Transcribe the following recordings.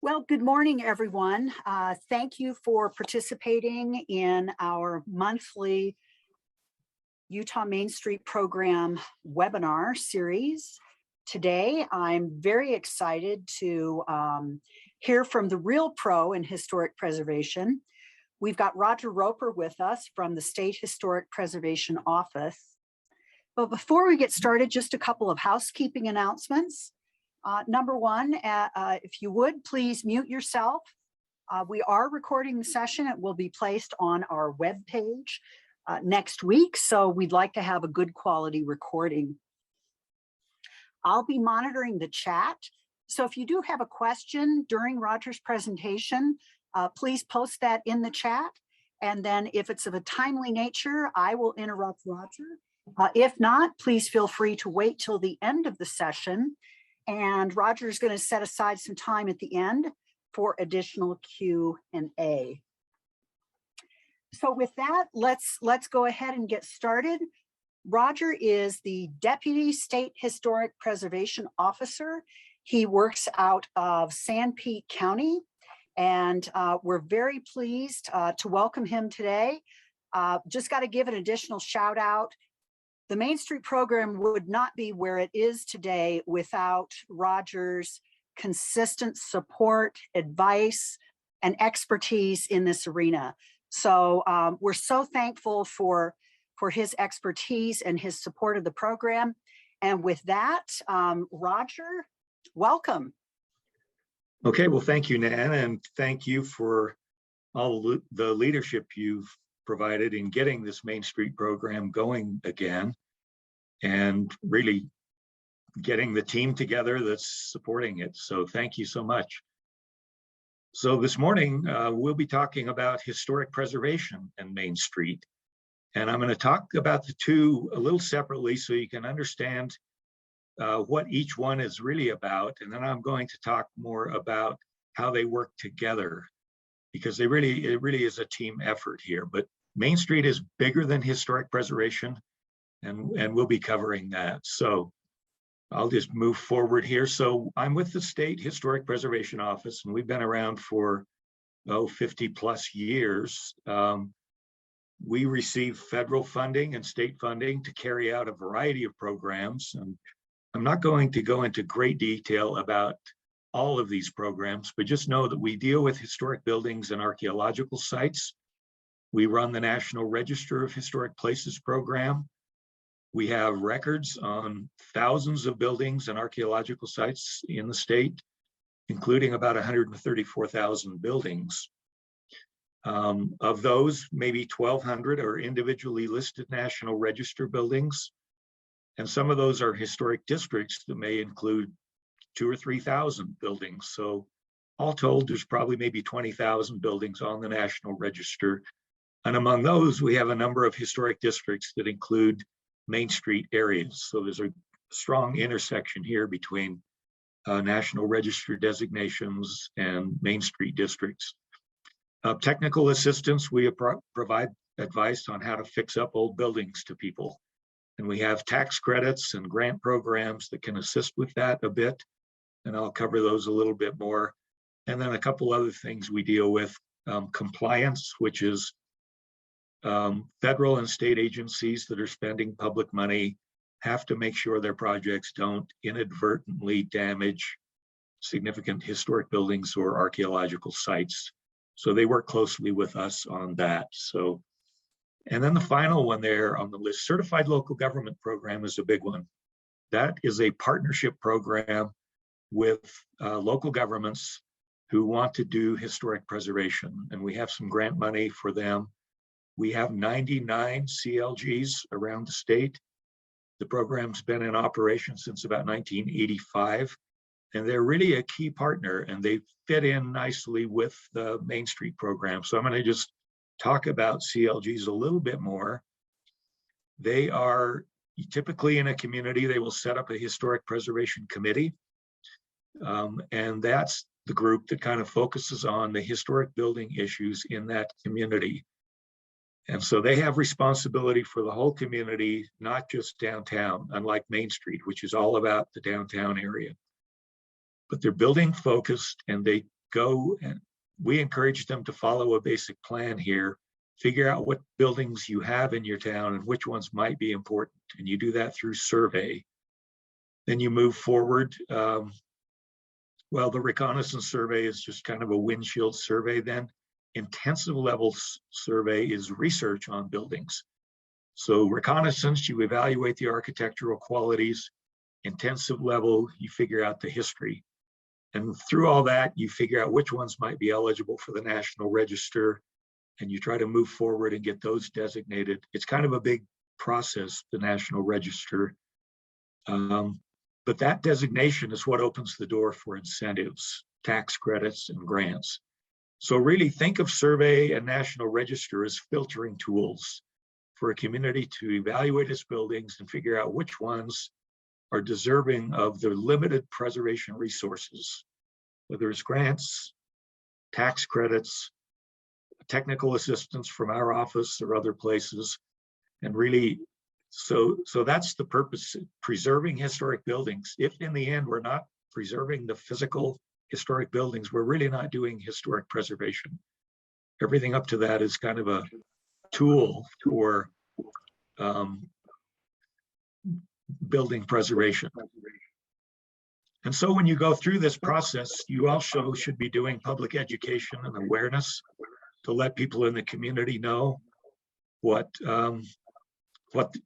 Well, good morning, everyone. Thank you for participating in our monthly Utah Main Street Program webinar series. Today, I'm very excited to hear from the real pro in historic preservation. We've got Roger Roper with us from the State Historic Preservation Office. But before we get started, just a couple of housekeeping announcements. Number one, if you would, please mute yourself. We are recording the session. It will be placed on our webpage next week, so we'd like to have a good quality recording. I'll be monitoring the chat, so if you do have a question during Roger's presentation, please post that in the chat, and then if it's of a timely nature, I will interrupt Roger. If not, please feel free to wait till the end of the session. And Roger is going to set aside some time at the end for additional Q&A. So with that, let's go ahead and get started. Roger is the Deputy State Historic Preservation Officer. He works out of Sanpete County, and we're very pleased to welcome him today. Just got to give an additional shout out. The Main Street program would not be where it is today without Roger's consistent support, advice, and expertise in this arena. So we're so thankful for his expertise and his support of the program. And with that, Roger, welcome. Okay, well, thank you, Nan, and thank you for all the leadership you've provided in getting this Main Street program going again and really getting the team together that's supporting it. So thank you so much. So this morning, we'll be talking about historic preservation and Main Street. And I'm going to talk about the two a little separately so you can understand what each one is really about. And then I'm going to talk more about how they work together, because it really is a team effort here. But Main Street is bigger than historic preservation, and we'll be covering that. So I'll just move forward here. So I'm with the State Historic Preservation Office, and we've been around for 50 plus years. We receive federal funding and state funding to carry out a variety of programs. And I'm not going to go into great detail about all of these programs, but just know that we deal with historic buildings and archaeological sites. We run the National Register of Historic Places program. We have records on thousands of buildings and archaeological sites in the state, including about 134,000 buildings. Of those, maybe 1,200 are individually listed National Register buildings. And some of those are historic districts that may include 2,000 or 3,000 buildings. So all told, there's probably maybe 20,000 buildings on the National Register. And among those, we have a number of historic districts that include Main Street areas. So there's a strong intersection here between National Register designations and Main Street districts. Technical assistance, we provide advice on how to fix up old buildings to people. And we have tax credits and grant programs that can assist with that a bit. And I'll cover those a little bit more. And then a couple other things we deal with. Compliance, which is federal and state agencies that are spending public money have to make sure their projects don't inadvertently damage significant historic buildings or archaeological sites. So they work closely with us on that. So, and then the final one there on the list, Certified Local Government Program, is a big one. That is a partnership program with local governments who want to do historic preservation. And we have some grant money for them. We have 99 CLGs around the state. The program's been in operation since about 1985, and they're really a key partner, and they fit in nicely with the Main Street program. So I'm going to just talk about CLGs a little bit more. They are typically in a community, they will set up a historic preservation committee, and that's the group that kind of focuses on the historic building issues in that community. And so they have responsibility for the whole community, not just downtown, unlike Main Street, which is all about the downtown area. But they're building focused, and they go and we encourage them to follow a basic plan here, figure out what buildings you have in your town and which ones might be important. And you do that through survey. Then you move forward. Well, the Reconnaissance Survey is just kind of a windshield survey then. Intensive level survey is research on buildings. So reconnaissance, you evaluate the architectural qualities. Intensive level, you figure out the history. And through all that, you figure out which ones might be eligible for the National Register, and you try to move forward and get those designated. It's kind of a big process, the National Register. But that designation is what opens the door for incentives, tax credits, and grants. So really think of survey and National Register as filtering tools for a community to evaluate its buildings and figure out which ones are deserving of the limited preservation resources, whether it's grants, tax credits, technical assistance from our office or other places. And really, so that's the purpose, preserving historic buildings. If in the end we're not preserving the physical historic buildings, we're really not doing historic preservation. Everything up to that is kind of a tool for building preservation. And so when you go through this process, you also should be doing public education and awareness to let people in the community know what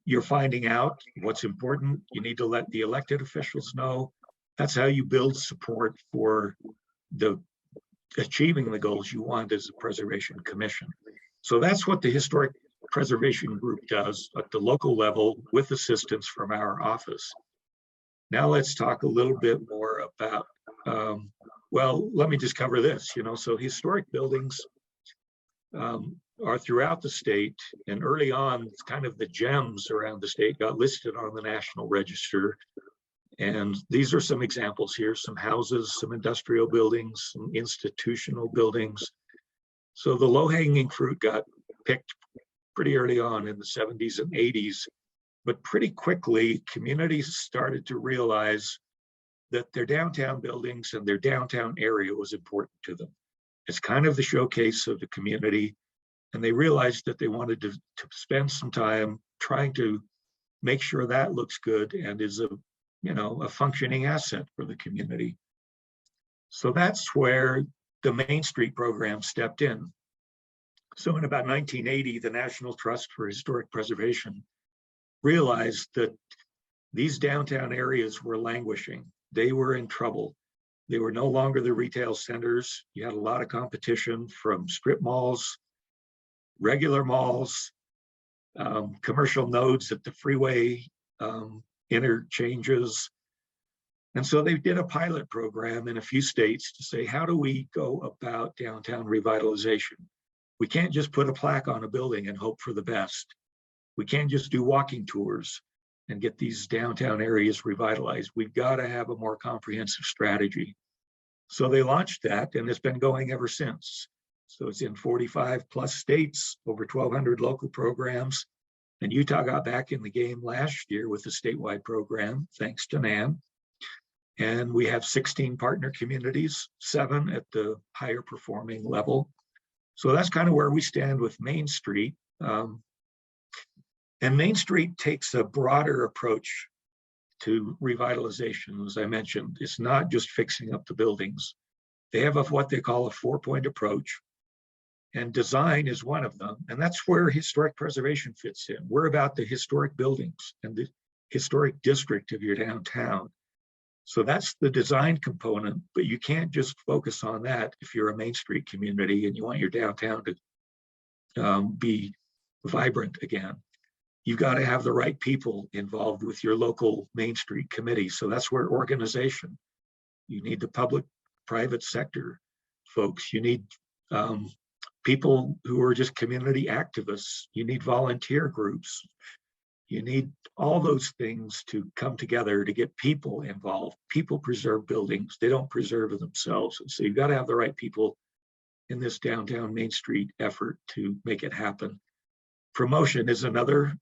you're finding out, what's important. You need to let the elected officials know. That's how you build support for the achieving the goals you want as a preservation commission. So that's what the Historic Preservation Group does at the local level with assistance from our office. Now let's talk a little bit more about, well, let me just cover this, so historic buildings are throughout the state, and early on, it's kind of the gems around the state got listed on the National Register. And these are some examples here, some houses, some industrial buildings, some institutional buildings. So the low-hanging fruit got picked pretty early on in the 70s and 80s, but pretty quickly, communities started to realize that their downtown buildings and their downtown area was important to them. It's kind of the showcase of the community, and they realized that they wanted to spend some time trying to make sure that looks good and is a functioning asset for the community. So that's where the Main Street program stepped in. So in about 1980, the National Trust for Historic Preservation realized that these downtown areas were languishing. They were in trouble. They were no longer the retail centers. You had a lot of competition from strip malls, regular malls, commercial nodes at the freeway interchanges. And so they did a pilot program in a few states to say, how do we go about downtown revitalization? We can't just put a plaque on a building and hope for the best. We can't just do walking tours and get these downtown areas revitalized. We've got to have a more comprehensive strategy. So they launched that, and it's been going ever since. So it's in 45 plus states, over 1,200 local programs. And Utah got back in the game last year with a statewide program, thanks to NAN. And we have 16 partner communities, 7 at the higher performing level. So that's kind of where we stand with Main Street. And Main Street takes a broader approach to revitalization, as I mentioned. It's not just fixing up the buildings. They have what they call a 4-point approach. And design is one of them. And that's where historic preservation fits in. We're about the historic buildings and the historic district of your downtown. So that's the design component, but you can't just focus on that if you're a Main Street community and you want your downtown to be vibrant again. You've got to have the right people involved with your local Main Street committee. So that's where organization. You need the public-private sector folks. You need people who are just community activists. You need volunteer groups. You need all those things to come together to get people involved. People preserve buildings. They don't preserve themselves. And so you've got to have the right people in this downtown Main Street effort to make it happen. Promotion is another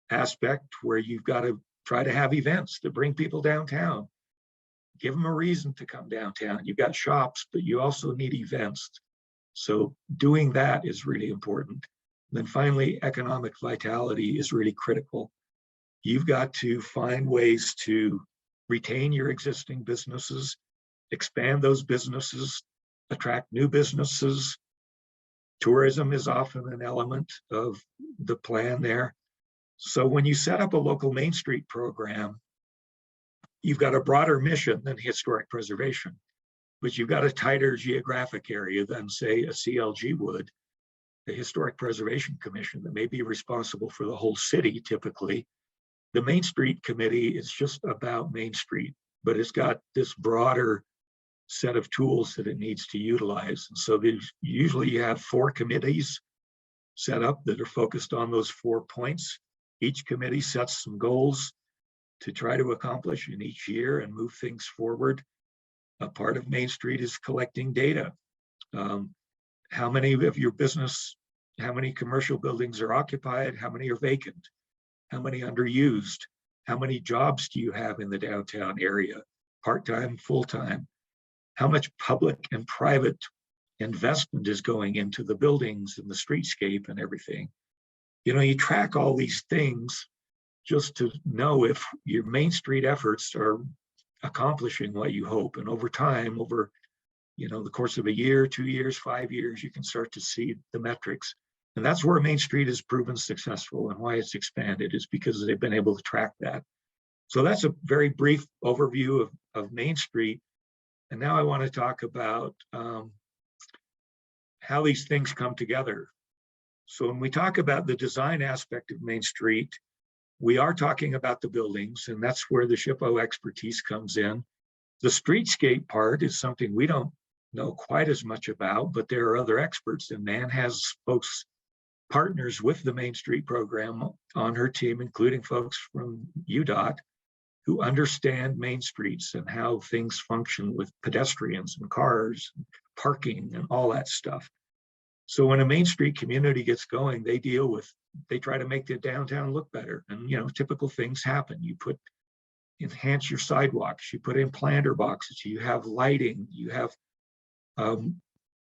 aspect where you've got to try to have events to bring people downtown. give them a reason to come downtown. You've got shops, but you also need events. So doing that is really important. Then finally, economic vitality is really critical. You've got to find ways to retain your existing businesses, expand those businesses, attract new businesses. Tourism is often an element of the plan there. So when you set up a local Main Street program, you've got a broader mission than historic preservation, but you've got a tighter geographic area than, say, a CLG would, the Historic Preservation Commission, that may be responsible for the whole city typically. The Main Street Committee is just about Main Street, but it's got this broader set of tools that it needs to utilize. And so usually you have 4 committees set up that are focused on those 4 points. Each committee sets some goals to try to accomplish in each year and move things forward. A part of Main Street is collecting data. How many of your business, how many commercial buildings are occupied? How many are vacant? How many underused? How many jobs do you have in the downtown area? Part-time, full-time? How much public and private investment is going into the buildings and the streetscape and everything? You know, you track all these things just to know if your Main Street efforts are accomplishing what you hope. And over time, over the course of a year, 2 years, 5 years, you can start to see the metrics. And that's where Main Street has proven successful, and why it's expanded is because they've been able to track that. So that's a very brief overview of Main Street. And now I want to talk about how these things come together. So when we talk about the design aspect of Main Street, we are talking about the buildings, and that's where the SHPO expertise comes in. The streetscape part is something we don't know quite as much about, but there are other experts, and Nan has folks, partners with the Main Street program on her team, including folks from UDOT, who understand Main Streets and how things function with pedestrians and cars, and parking and all that stuff. So when a Main Street community gets going, they try to make the downtown look better. And typical things happen. You enhance your sidewalks, you put in planter boxes, you have lighting, you have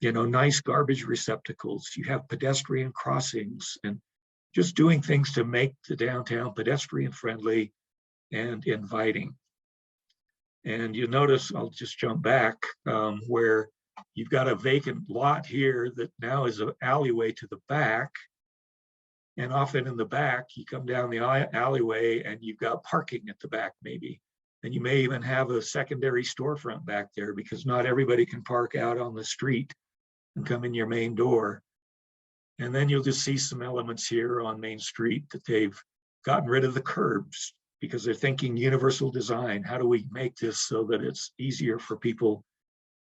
nice garbage receptacles, you have pedestrian crossings, and just doing things to make the downtown pedestrian friendly and inviting. And you notice, I'll just jump back, where you've got a vacant lot here that now is an alleyway to the back. And often in the back, you come down the alleyway and you've got parking at the back maybe. And you may even have a secondary storefront back there, because not everybody can park out on the street and come in your main door. And then you'll just see some elements here on Main Street that they've gotten rid of the curbs, because they're thinking universal design. How do we make this so that it's easier for people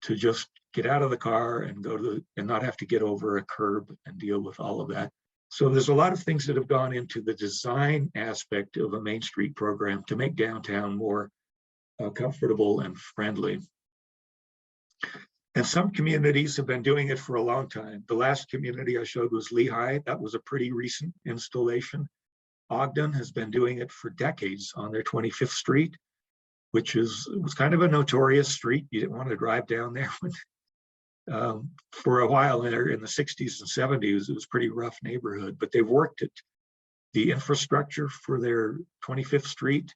to just get out of the car and and not have to get over a curb and deal with all of that? So there's a lot of things that have gone into the design aspect of a Main Street program to make downtown more comfortable and friendly. And some communities have been doing it for a long time. The last community I showed was Lehigh. That was a pretty recent installation. Ogden has been doing it for decades on their 25th Street, which was kind of a notorious street. You didn't want to drive down there when, for a while there in the 60s and 70s. It was a pretty rough neighborhood, but they've worked at the infrastructure for their 25th Street,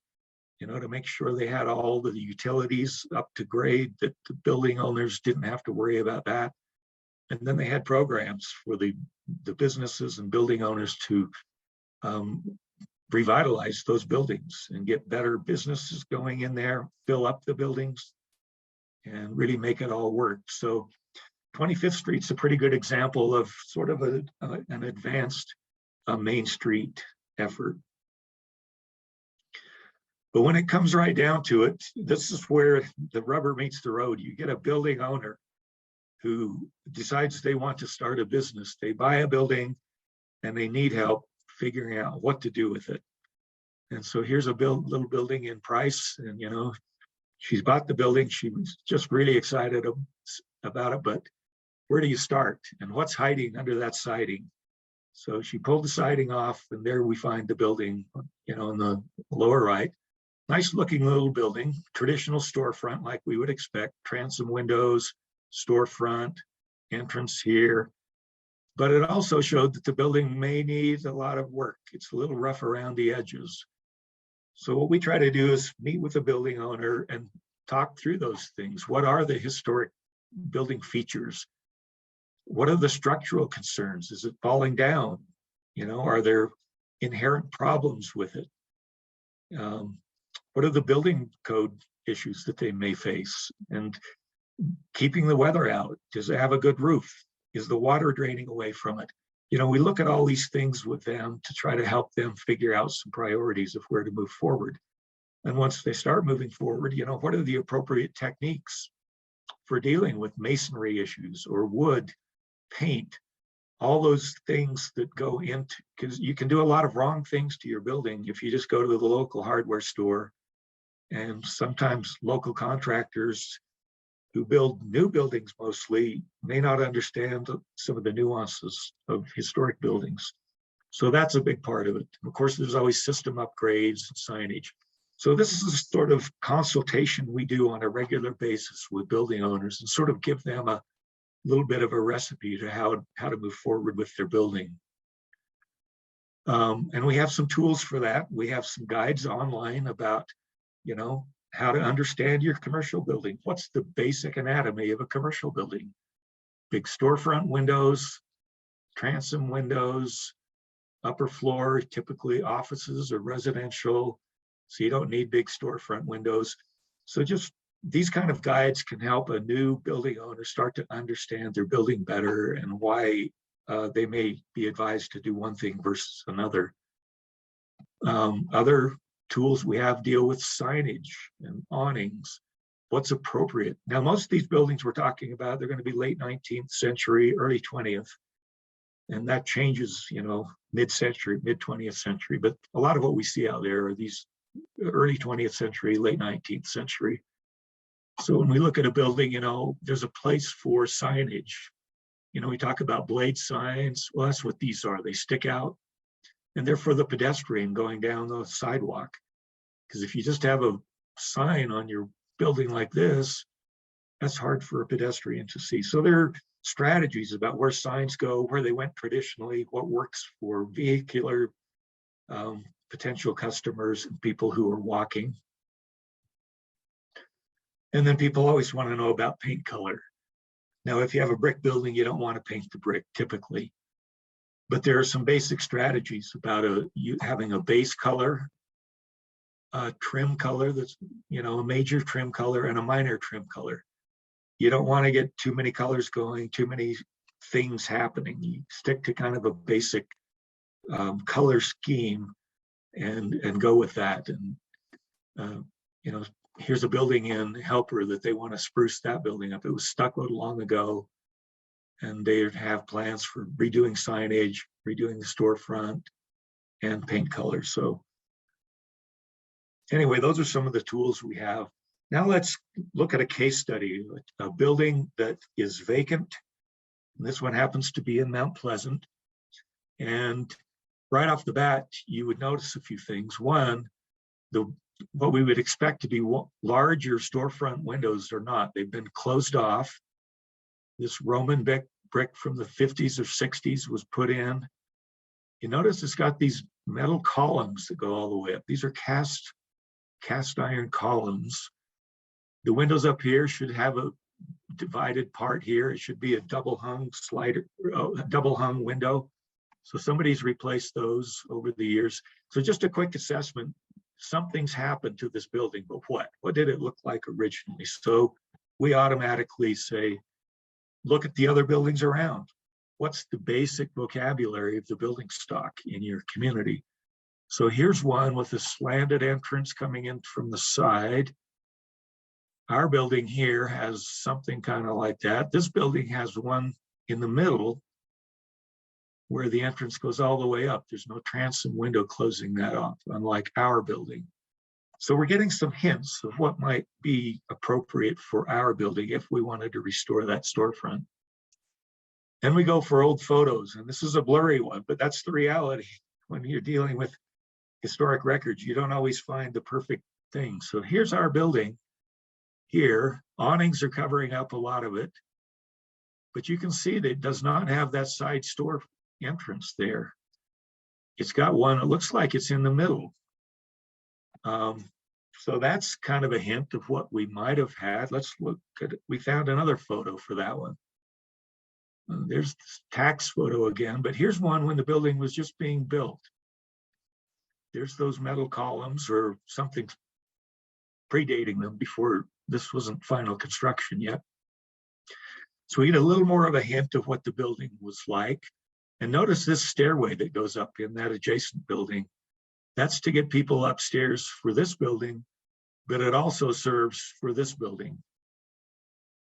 to make sure they had all the utilities up to grade, that the building owners didn't have to worry about that. And then they had programs for the businesses and building owners to revitalize those buildings and get better businesses going in there, fill up the buildings, and really make it all work. So 25th Street's a pretty good example of sort of an advanced Main Street effort. But when it comes right down to it, this is where the rubber meets the road. You get a building owner who decides they want to start a business. They buy a building and they need help figuring out what to do with it. And so here's a little building in Price, and she's bought the building. She was just really excited about it, but where do you start? And what's hiding under that siding? So she pulled the siding off, and there we find the building, in the lower right. nice looking little building, traditional storefront like we would expect, transom windows, storefront, entrance here. But it also showed that the building may need a lot of work. It's a little rough around the edges. So what we try to do is meet with the building owner and talk through those things. What are the historic building features? What are the structural concerns? Is it falling down? You know, are there inherent problems with it? What are the building code issues that they may face? And keeping the weather out. Does it have a good roof? Is the water draining away from it? You know, we look at all these things with them to try to help them figure out some priorities of where to move forward. And once they start moving forward, you know, what are the appropriate techniques for dealing with masonry issues or wood, paint, all those things that go into, because you can do a lot of wrong things to your building if you just go to the local hardware store. And sometimes local contractors who build new buildings mostly may not understand some of the nuances of historic buildings. So that's a big part of it. Of course, there's always system upgrades and signage. So this is a sort of consultation we do on a regular basis with building owners and sort of give them a little bit of a recipe to how to move forward with their building. And we have some tools for that. We have some guides online about, you know, how to understand your commercial building. What's the basic anatomy of a commercial building? Big storefront windows, transom windows, upper floor, typically offices or residential. So you don't need big storefront windows. So just these kind of guides can help a new building owner start to understand their building better and why they may be advised to do one thing versus another. Other tools we have deal with signage and awnings, what's appropriate. Now, most of these buildings we're talking about, they're going to be late 19th century, early 20th. And that changes, you know, mid-century, mid-20th century. But a lot of what we see out there are these early 20th century, late 19th century. So when we look at a building, you know, there's a place for signage. You know, we talk about blade signs. Well, that's what these are. They stick out. And they're for the pedestrian going down the sidewalk. Because if you just have a sign on your building like this, that's hard for a pedestrian to see. So there are strategies about where signs go, where they went traditionally, what works for vehicular potential customers and people who are walking. And then people always want to know about paint color. Now, if you have a brick building, you don't want to paint the brick typically. But there are some basic strategies about having a base color, a trim color that's, you know, a major trim color and a minor trim color. You don't want to get too many colors going, too many things happening. You stick to kind of a basic color scheme and go with that. And, you know, here's a building in Helper that they want to spruce that building up. It was stuccoed long ago. And they have plans for redoing signage, redoing the storefront, and paint colors. So anyway, those are some of the tools we have. Now let's look at a case study, a building that is vacant. And this one happens to be in Mount Pleasant. And right off the bat, you would notice a few things. One, what we would expect to be larger storefront windows are not. They've been closed off. This Roman brick from the 50s or 60s was put in. You notice it's got these metal columns that go all the way up. These are cast iron columns. The windows up here should have a divided part here. It should be a double hung slider, a double hung window. So somebody's replaced those over the years. So just a quick assessment. Something's happened to this building, but what? What did it look like originally? So we automatically say, look at the other buildings around. What's the basic vocabulary of the building stock in your community? So here's one with a slanted entrance coming in from the side. Our building here has something kind of like that. This building has one in the middle where the entrance goes all the way up. There's no transom window closing that off, unlike our building. So we're getting some hints of what might be appropriate for our building if we wanted to restore that storefront. Then we go for old photos, and this is a blurry one, but that's the reality. When you're dealing with historic records, you don't always find the perfect thing. So here's our building here. Awnings are covering up a lot of it, but you can see that it does not have that side store entrance there. It's got one, it looks like it's in the middle. So that's kind of a hint of what we might have had. Let's look at it. We found another photo for that one. There's this tax photo again, but here's one when the building was just being built. There's those metal columns or something predating them before this wasn't final construction yet. So we get a little more of a hint of what the building was like. And notice this stairway that goes up in that adjacent building. That's to get people upstairs for this building, but it also serves for this building.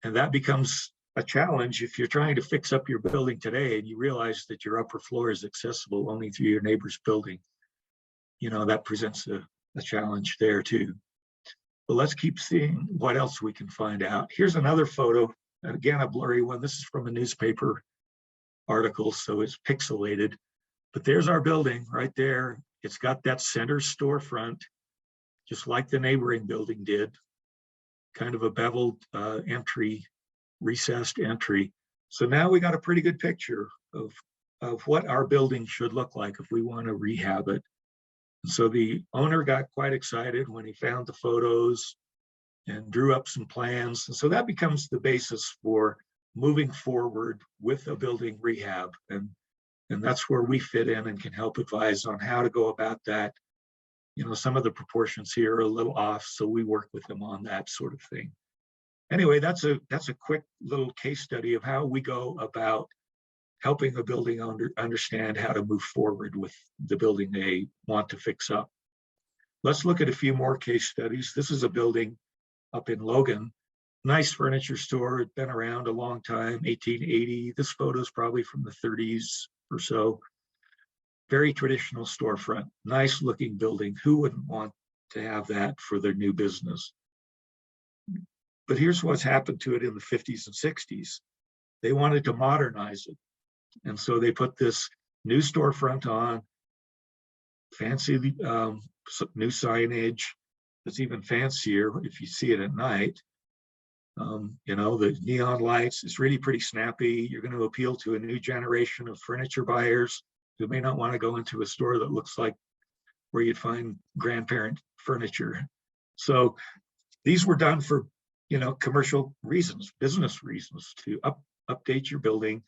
And that becomes a challenge if you're trying to fix up your building today and you realize that your upper floor is accessible only through your neighbor's building. You know, that presents a challenge there too. But let's keep seeing what else we can find out. Here's another photo, and again, a blurry one. This is from a newspaper article, so it's pixelated. But there's our building right there. It's got that center storefront, just like the neighboring building did. Kind of a beveled entry, recessed entry. So now we got a pretty good picture of what our building should look like if we want to rehab it. So the owner got quite excited when he found the photos and drew up some plans. And so that becomes the basis for moving forward with a building rehab. And that's where we fit in and can help advise on how to go about that. You know, some of the proportions here are a little off, so we work with them on that sort of thing. Anyway, that's a quick little case study of how we go about helping a building owner understand how to move forward with the building they want to fix up. Let's look at a few more case studies. This is a building up in Logan. Nice furniture store, it's been around a long time, 1880. This photo is probably from the 30s or so. Very traditional storefront, nice looking building. Who wouldn't want to have that for their new business? But here's what's happened to it in the 50s and 60s. They wanted to modernize it. And so they put this new storefront on, fancy new signage. It's even fancier if you see it at night. You know, the neon lights, it's really pretty snappy. You're going to appeal to a new generation of furniture buyers who may not want to go into a store that looks like where you'd find grandparent furniture. So these were done for, you know, commercial reasons, business reasons, to update your building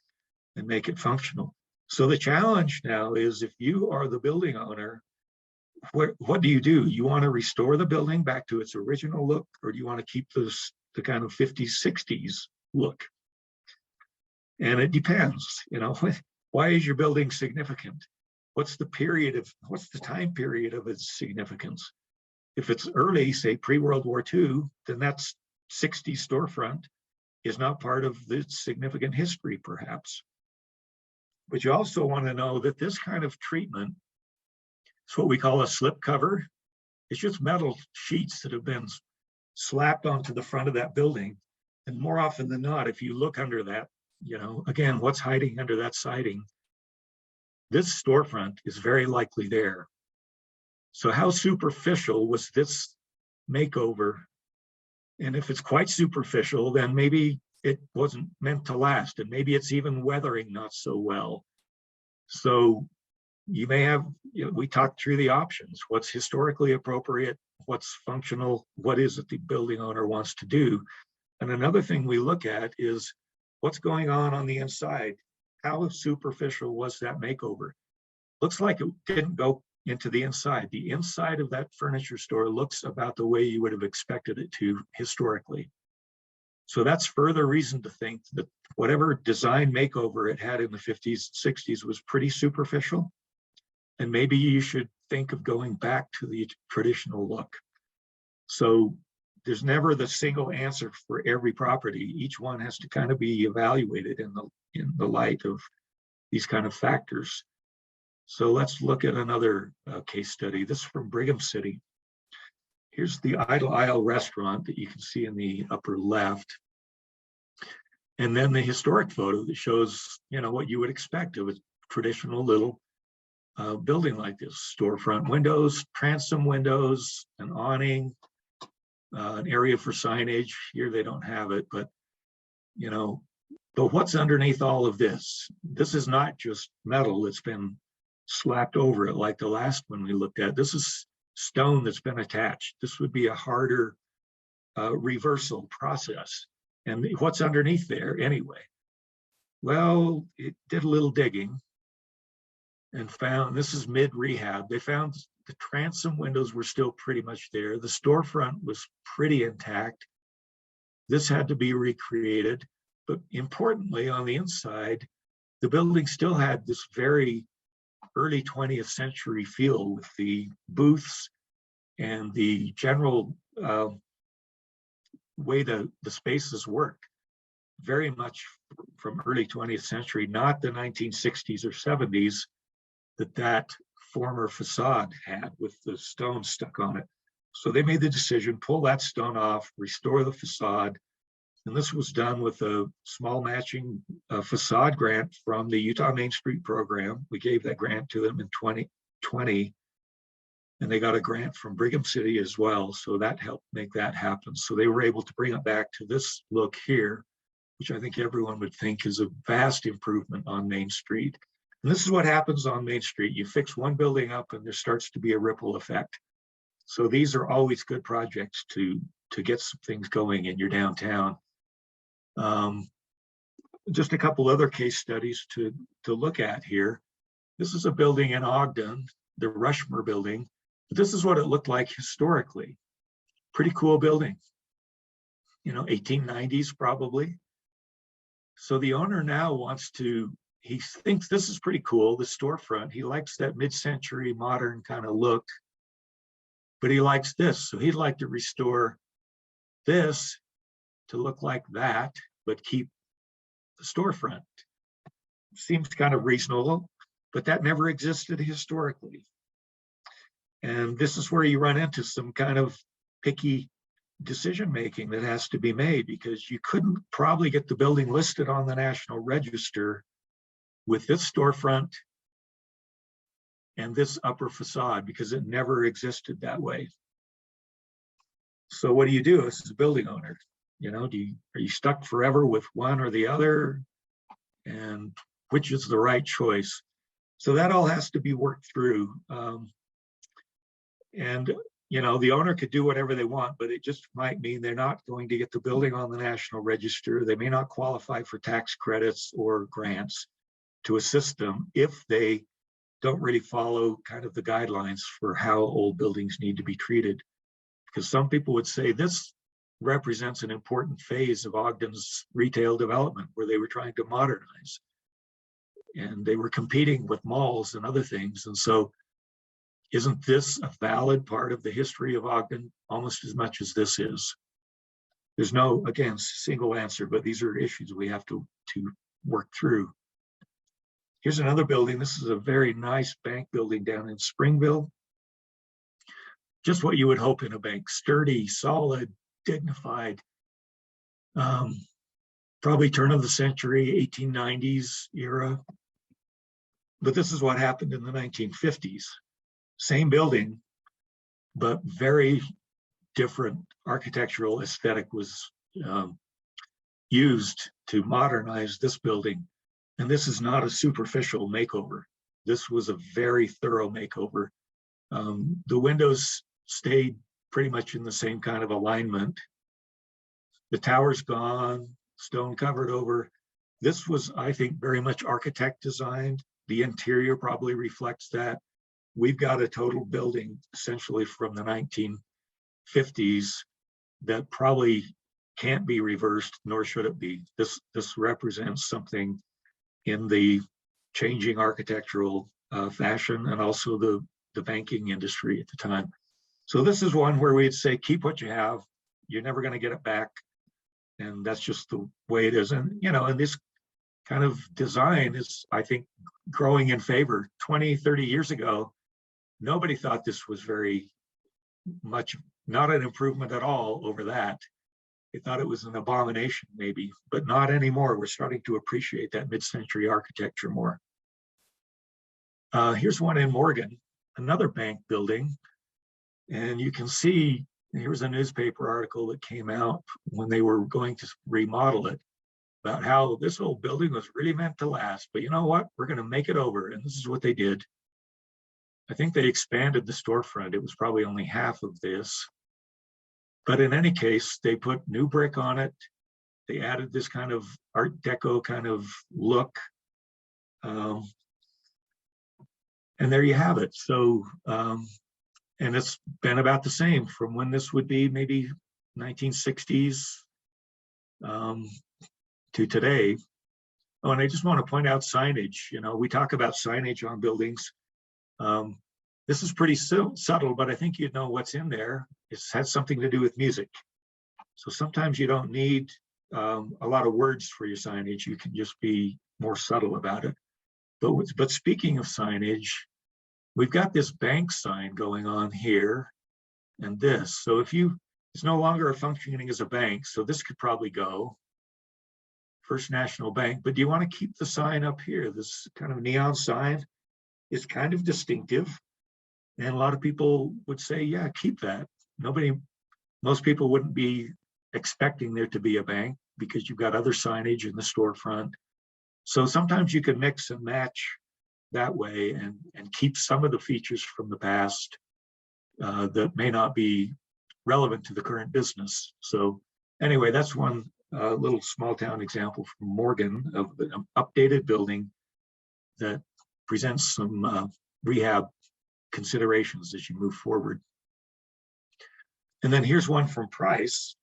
and make it functional. So the challenge now is, if you are the building owner, what do? You want to restore the building back to its original look, or do you want to keep the kind of 50s, 60s look? And it depends, you know, why is your building significant? What's the time period of its significance? If it's early, say pre-World War II, then that's 60s storefront is not part of the significant history, perhaps. But you also want to know that this kind of treatment is what we call a slip cover. It's just metal sheets that have been slapped onto the front of that building. And more often than not, if you look under that, you know, again, what's hiding under that siding? This storefront is very likely there. So how superficial was this makeover? And if it's quite superficial, then maybe it wasn't meant to last, and maybe it's even weathering not so well. So you may have, you know, we talked through the options. What's historically appropriate? What's functional? What is it the building owner wants to do? And another thing we look at is what's going on the inside. How superficial was that makeover? Looks like it didn't go into the inside. The inside of that furniture store looks about the way you would have expected it to historically. So that's further reason to think that whatever design makeover it had in the 50s, 60s was pretty superficial. And maybe you should think of going back to the traditional look. So there's never the single answer for every property. Each one has to kind of be evaluated in the light of these kind of factors. So let's look at another case study. This is from Brigham City. Here's the Idle Isle restaurant that you can see in the upper left. And then the historic photo that shows, you know, what you would expect of a traditional little building like this: storefront windows, transom windows, an awning, an area for signage. Here they don't have it, but but what's underneath all of this? This is not just metal that's been slapped over it like the last one we looked at. This is stone that's been attached. This would be a harder reversal process. And what's underneath there anyway? Well, it did a little digging and found, this is mid-rehab, they found the transom windows were still pretty much there. The storefront was pretty intact. This had to be recreated. But importantly, on the inside, the building still had this very early 20th century feel with the booths and the general way the spaces work. Very much from early 20th century, not the 1960s or 70s that former facade had with the stone stuck on it. So they made the decision, pull that stone off, restore the facade. And this was done with a small matching facade grant from the Utah Main Street program. We gave that grant to them in 2020. And they got a grant from Brigham City as well. So that helped make that happen. So they were able to bring it back to this look here, which I think everyone would think is a vast improvement on Main Street. And this is what happens on Main Street. You fix one building up and there starts to be a ripple effect. So these are always good projects to get some things going in your downtown. Just a couple other case studies to look at here. This is a building in Ogden, the Rushmore building. This is what it looked like historically. Pretty cool building, 1890s probably. So the owner now wants to, he thinks this is pretty cool, the storefront. He likes that mid-century modern kind of look, but he likes this. So he'd like to restore this to look like that, but keep the storefront. Seems kind of reasonable, but that never existed historically. And this is where you run into some kind of picky decision-making that has to be made, because you couldn't probably get the building listed on the National Register with this storefront and this upper facade, because it never existed that way. So what do you do as a building owner? Are you stuck forever with one or the other? And which is the right choice? So that all has to be worked through. The owner could do whatever they want, but it just might mean they're not going to get the building on the National Register. They may not qualify for tax credits or grants to assist them if they don't really follow kind of the guidelines for how old buildings need to be treated. Because some people would say this represents an important phase of Ogden's retail development where they were trying to modernize. And they were competing with malls and other things. And so isn't this a valid part of the history of Ogden almost as much as this is? There's no, again, single answer, but these are issues we have to work through. Here's another building. This is a very nice bank building down in Springville. Just what you would hope in a bank: sturdy, solid, dignified. Probably turn of the century, 1890s era. But this is what happened in the 1950s. Same building, but very different architectural aesthetic was used to modernize this building. And this is not a superficial makeover. This was a very thorough makeover. The windows stayed pretty much in the same kind of alignment. The tower's gone, stone covered over. This was, I think, very much architect designed. The interior probably reflects that. We've got a total building essentially from the 1950s that probably can't be reversed, nor should it be. This represents something in the changing architectural fashion and also the banking industry at the time. So this is one where we'd say, keep what you have. You're never going to get it back. And that's just the way it is. And, and this kind of design is, I think, growing in favor. 20, 30 years ago, nobody thought this was very much, not an improvement at all over that. They thought it was an abomination maybe, but not anymore. We're starting to appreciate that mid-century architecture more. Here's one in Morgan, another bank building. And you can see, here's a newspaper article that came out when they were going to remodel it, about how this old building was really meant to last. But you know what? We're going to make it over. And this is what they did. I think they expanded the storefront. It was probably only half of this. But in any case, they put new brick on it. They added this kind of Art Deco kind of look. And there you have it. So, and it's been about the same from when this would be maybe 1960s to today. Oh, and I just want to point out signage. You know, we talk about signage on buildings. This is pretty subtle, but I think you'd know what's in there. It has something to do with music. So sometimes you don't need a lot of words for your signage. You can just be more subtle about it. But speaking of signage, we've got this bank sign going on here and this. So it's no longer functioning as a bank. So this could probably go. First National Bank, but do you want to keep the sign up here? This kind of neon sign is kind of distinctive. And a lot of people would say, yeah, keep that. Most people wouldn't be expecting there to be a bank because you've got other signage in the storefront. So sometimes you can mix and match that way and keep some of the features from the past that may not be relevant to the current business. So anyway, that's one little small town example from Morgan of an updated building that presents some rehab considerations as you move forward. And then here's one from Price.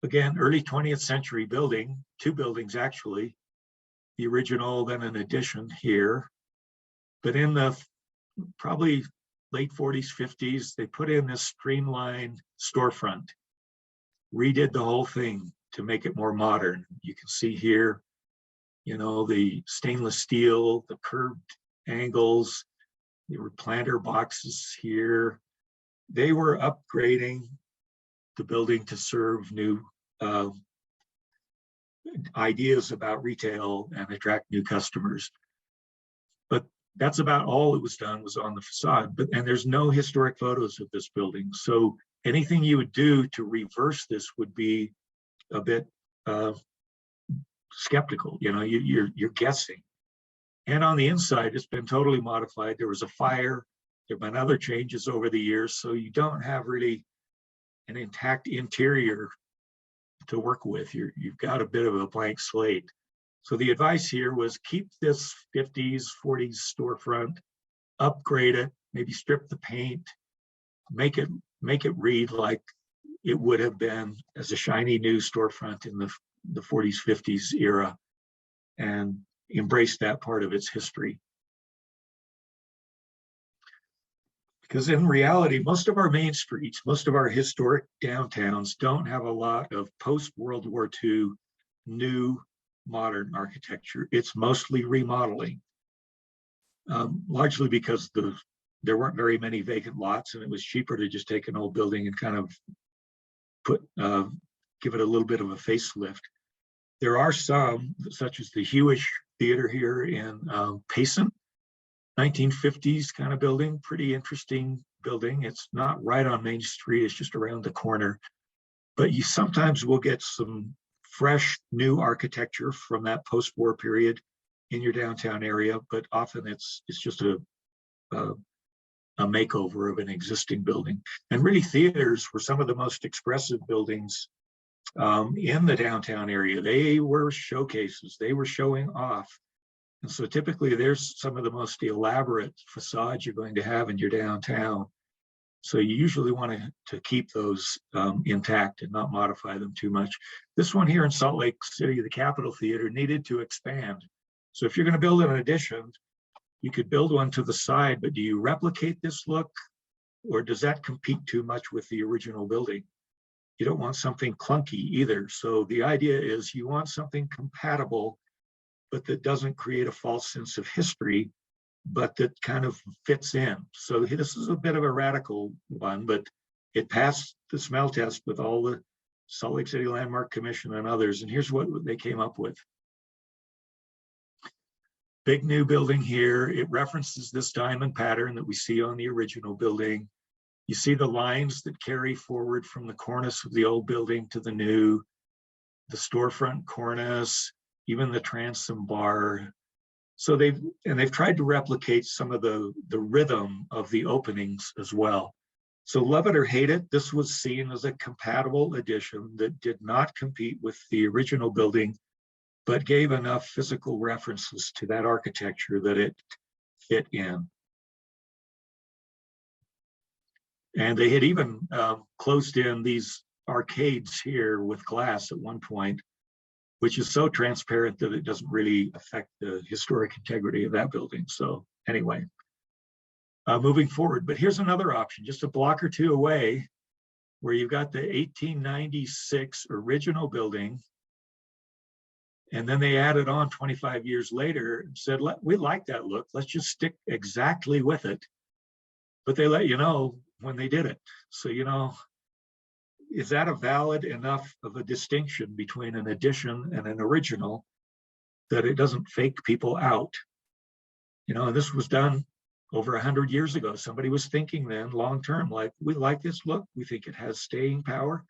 Again, early 20th century building, two buildings actually, the original, then an addition here. But in the probably late 40s, 50s, they put in this streamlined storefront, redid the whole thing to make it more modern. You can see here, you know, the stainless steel, the curved angles, there were planter boxes here. They were upgrading the building to serve new ideas about retail and attract new customers. But that's about all that was done was on the facade. And there's no historic photos of this building. So anything you would do to reverse this would be a bit skeptical. You know, you're guessing. And on the inside, it's been totally modified. There was a fire. There have been other changes over the years. So you don't have really an intact interior to work with. You've got a bit of a blank slate. So the advice here was keep this 50s, 40s storefront, upgrade it, maybe strip the paint, make it read like it would have been as a shiny new storefront in the 40s, 50s era, and embrace that part of its history. Because in reality, most of our main streets, most of our historic downtowns don't have a lot of post-World War II new modern architecture. It's mostly remodeling, largely because there weren't very many vacant lots, and it was cheaper to just take an old building and kind of give it a little bit of a facelift. There are some, such as the Hewish Theater here in Payson, 1950s kind of building, pretty interesting building. It's not right on Main Street, it's just around the corner. But you sometimes will get some fresh new architecture from that post-war period in your downtown area, but often it's just a makeover of an existing building. And really, theaters were some of the most expressive buildings in the downtown area. They were showcases, they were showing off. And so typically there's some of the most elaborate facades you're going to have in your downtown. So you usually want to keep those intact and not modify them too much. This one here in Salt Lake City, the Capitol Theater, needed to expand. So if you're going to build an addition, you could build one to the side, but do you replicate this look, or does that compete too much with the original building? You don't want something clunky either. So the idea is you want something compatible, but that doesn't create a false sense of history, but that kind of fits in. So this is a bit of a radical one, but it passed the smell test with all the Salt Lake City Landmark Commission and others. And here's what they came up with. big new building here. It references this diamond pattern that we see on the original building. You see the lines that carry forward from the cornice of the old building to the new, the storefront cornice, even the transom bar. So they've tried to replicate some of the rhythm of the openings as well. So love it or hate it, this was seen as a compatible addition that did not compete with the original building, but gave enough physical references to that architecture that it fit in. And they had even closed in these arcades here with glass at one point, which is so transparent that it doesn't really affect the historic integrity of that building. So anyway, moving forward, but here's another option, just a block or two away, where you've got the 1896 original building, and then they added on 25 years later and said, we like that look, let's just stick exactly with it. But they let you know when they did it. So, you know, is that a valid enough of a distinction between an addition and an original that it doesn't fake people out? You know, and this was done over 100 years ago. Somebody was thinking then long-term, like, we like this look, we think it has staying power.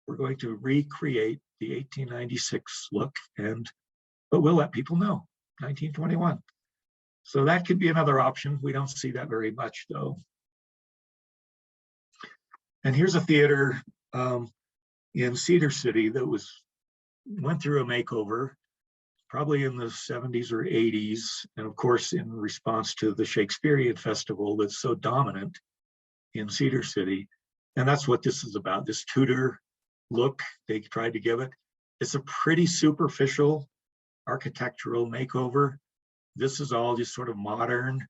We're going to recreate the 1896 look, but we'll let people know, 1921. So that could be another option. We don't see that very much though. And here's a theater in Cedar City that went through a makeover, probably in the 70s or 80s, and of course in response to the Shakespearean festival that's so dominant in Cedar City. And that's what this is about, this Tudor look they tried to give it. It's a pretty superficial architectural makeover. This is all just sort of modern.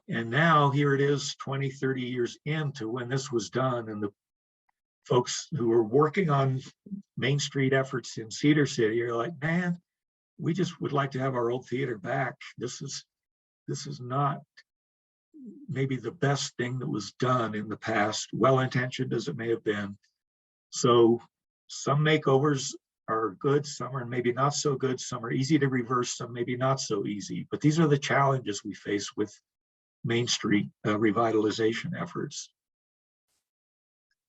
And now here it is 20, 30 years into when this was done, and the folks who were working on Main Street efforts in Cedar City are like, man, we just would like to have our old theater back. This is not maybe the best thing that was done in the past, well-intentioned as it may have been. So some makeovers are good, some are maybe not so good, some are easy to reverse, some maybe not so easy. But these are the challenges we face with Main Street revitalization efforts.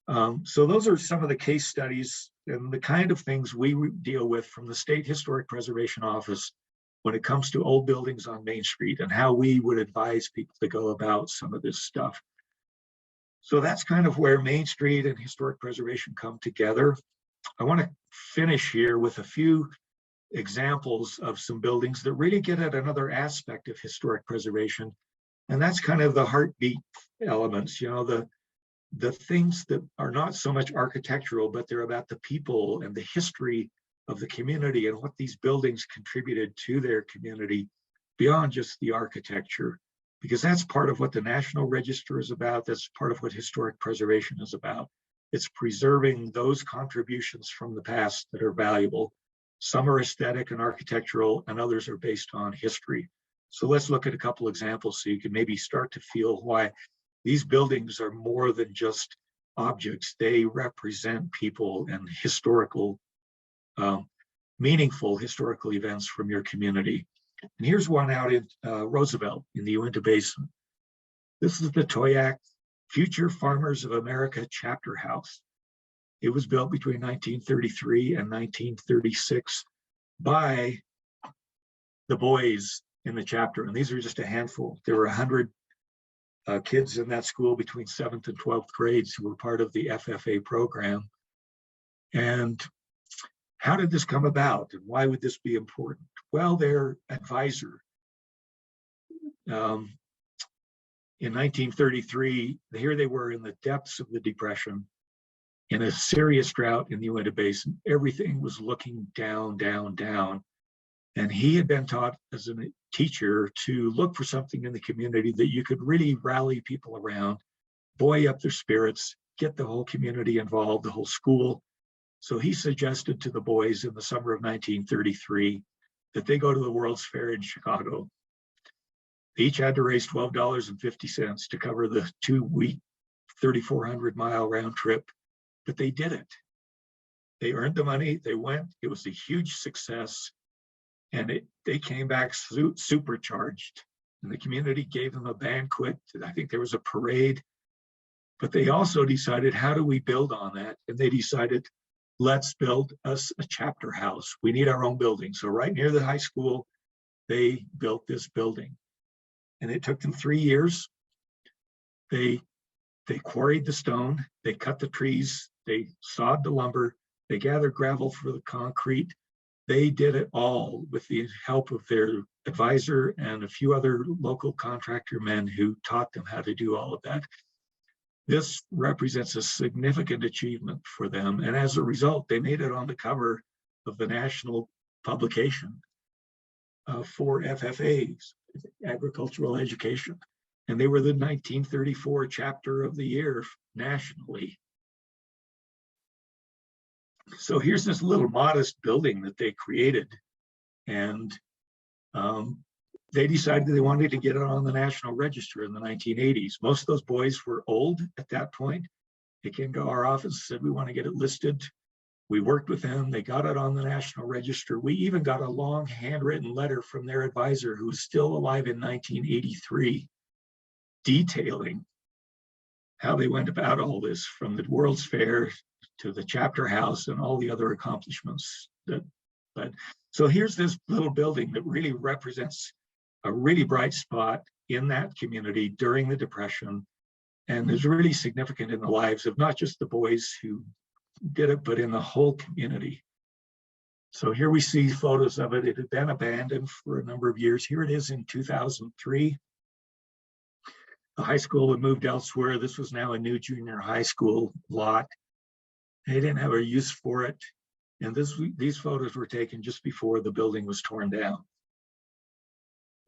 So those are some of the case studies and the kind of things we deal with from the State Historic Preservation Office when it comes to old buildings on Main Street and how we would advise people to go about some of this stuff. So that's kind of where Main Street and historic preservation come together. I want to finish here with a few examples of some buildings that really get at another aspect of historic preservation. And that's kind of the heartbeat elements, you know, the things that are not so much architectural, but they're about the people and the history of the community and what these buildings contributed to their community beyond just the architecture, because that's part of what the National Register is about. That's part of what historic preservation is about. It's preserving those contributions from the past that are valuable. Some are aesthetic and architectural, and others are based on history. So let's look at a couple examples so you can maybe start to feel why these buildings are more than just objects. They represent people and historical, meaningful historical events from your community. And here's one out in Roosevelt in the Uinta Basin. This is the Toyac Future Farmers of America Chapter House. It was built between 1933 and 1936 by the boys in the chapter. And these are just a handful. There were 100 kids in that school between 7th and 12th grades who were part of the FFA program. And how did this come about and why would this be important? Well, their advisor in 1933, here they were in the depths of the Depression, in a serious drought in the Uinta Basin. Everything was looking down, down, down. And he had been taught as a teacher to look for something in the community that you could really rally people around, buoy up their spirits, get the whole community involved, the whole school. So he suggested to the boys in the summer of 1933 that they go to the World's Fair in Chicago. They each had to raise $12.50 to cover the 2-week, 3,400-mile round trip, but they did it. They earned the money, they went, it was a huge success. And they came back supercharged, and the community gave them a banquet. I think there was a parade, but they also decided, how do we build on that? And they decided, let's build us a chapter house. We need our own building. So right near the high school, they built this building, and it took them 3 years. They quarried the stone, they cut the trees, they sawed the lumber, they gathered gravel for the concrete. They did it all with the help of their advisor and a few other local contractor men who taught them how to do all of that. This represents a significant achievement for them. And as a result, they made it on the cover of the national publication for FFAs, agricultural education. And they were the 1934 chapter of the year nationally. So here's this little modest building that they created, and they decided they wanted to get it on the National Register in the 1980s. Most of those boys were old at that point. They came to our office and said, we want to get it listed. We worked with them. They got it on the National Register. We even got a long handwritten letter from their advisor, who was still alive in 1983, detailing how they went about all this, from the World's Fair to the chapter house and all the other accomplishments. So here's this little building that really represents a really bright spot in that community during the Depression, and is really significant in the lives of not just the boys who did it, but in the whole community. So here we see photos of it. It had been abandoned for a number of years. Here it is in 2003. The high school had moved elsewhere. This was now a new junior high school lot. They didn't have a use for it. And these photos were taken just before the building was torn down.